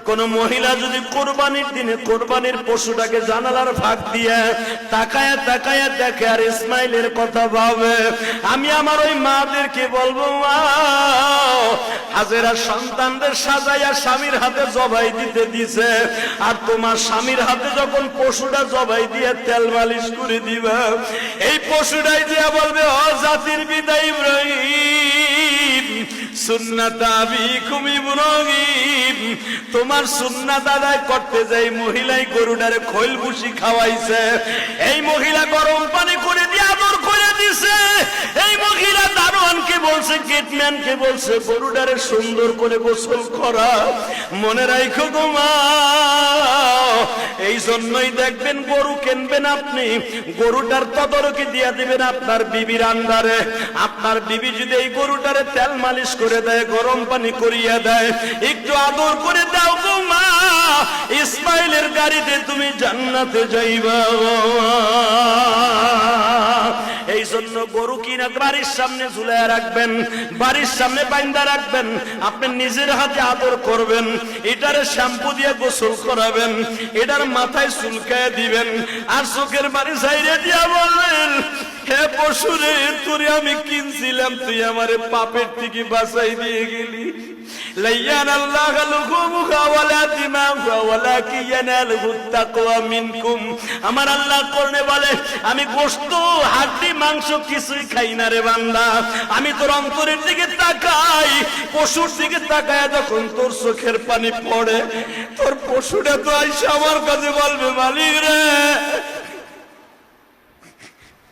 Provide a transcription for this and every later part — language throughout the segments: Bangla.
কোন মহিলা যদি কোরবানির দিনে কোরবানির পশুটাকে জানালার ফাঁক দিয়ে তাকায়া তাকায়া দেখে আর ইসমাইলের কথা ভাবে, আমি আমার ওই মাদেরকে বলবো, মা হাজেরা সন্তানদের সাজাইয়া স্বামীর হাতে জবাই দিতে দিছে, আর তোমার স্বামীর হাতে যখন পশুটা জবাই দিয়ে তেল মালিশ করে দিবা, এই পশুটাই দিয়া বলবে, ও জাতির পিতা ইব্রাহিম, সুন্নাত আবিকুম ইব্রাহিম, তোমার সুন্নাত আদায় করতে যাই মহিলাই গরুটারে খৈল ভুসি খাওয়াইছে, এই মহিলা গরম পানি করে দিয়ে আদর করে দিছে, এই মহিলা দারোয়ানকে বলছে, গেটম্যানকে বলছে গরুটারে সুন্দর করে গোসল করা। মনে রাখো গো মা, এই জন্যই দেখবেন গরু কিনবেন আপনি, গরুটার তদারকি দিয়ে দিবেন আপনার বিবির আন্ডারে। আপনার বিবি যদি এই গরুটারে তেল মালিশ করে দেয়, গরম পানি করিয়া দেয়, একটু আদর করে দাও গো মা, ইসমাইলের গাড়িতে তুমি জান্নাতে যাইবা। এই জন্য গরু কিনা বাড়ির সামনে ঝুলাইয়া রাখবেন, বাড়ির সামনে বাইন্দা রাখবেন, আপনি নিজের হাতে আদর করবেন, এটারে শ্যাম্পু দিয়ে গোসল করাবেন, এটার মাথায় চুলকায় দিবেন, আর চোখের বাড়ি সাইরে দিয়া বলবেন, হে পশুরে, তোরে আমি কিনছিলাম, তুই আমারে পাপের থেকে বাঁচাই দিয়ে গেলি। আমার আল্লাহ কোরআনে বলে, আমি গোশত হাড্ডি মাংস কিছুই খাই না রে বান্দা, আমি তোর অন্তরের দিকে তাকাই, পশুর দিকে তাকায় যখন তোর চোখের পানি পড়ে, তোর পশুটা তো আইসা আমার কাছে বলবে, মালিক রে,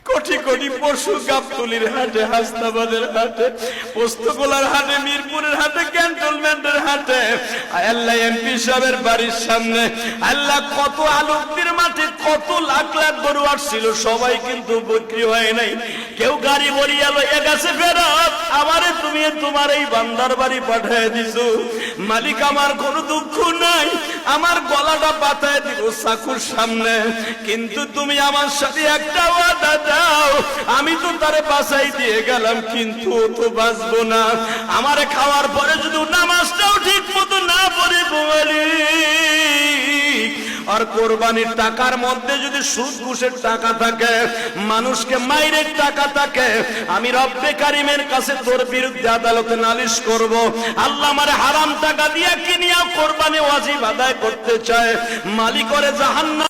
কোটি কোটি পশু গাবতলির হাটে, হাসনাবাদের হাটে, পোস্তগোলার হাটে, মিরপুরের হাটে, ক্যান্টনমেন্টের হাটে, আল্লাহ এমপি সাহেবের বাড়ির সামনে, আল্লাহ কত আলোকদের মাঠে কত লাখ লাখ গরু আসছিল, সবাই কিন্তু বিক্রি হয় নাই। কেউ গাড়ি বলিয়া লইয়া গেছে ফেরত, আমারে তুমি তোমার এই বান্দার বাড়ি পাঠিয়ে দিছো, মালিক আমার কোনো দুঃখ নাই, আমার গলাটা পাতায় দিব চাকুর সামনে, কিন্তু তুমি আমার সাথে একটা ওয়াদা দাও, আমি তো তারে বাঁচাই দিয়ে গেলাম, কিন্তু ও তো বাঁচবো না, আমারে খাওয়ার পরে যদি নামাজটাও ঠিক মতো না পড়ে বলি, আর কোরবানির টাকার মধ্যে যদি সুদ ঘুষের টাকা থাকে, মানুষকে মাইরের টাকা থাকে, আমি রব্বে কারিমের কাছে তোর বিরুদ্ধে আদালতে নালিশ করব। আল্লাহ আমারে হারাম টাকা দিয়ে কিনিয়া কোরবানি ওয়াজিব আদায় করতে চায়, মালিক করে জাহান্নাম।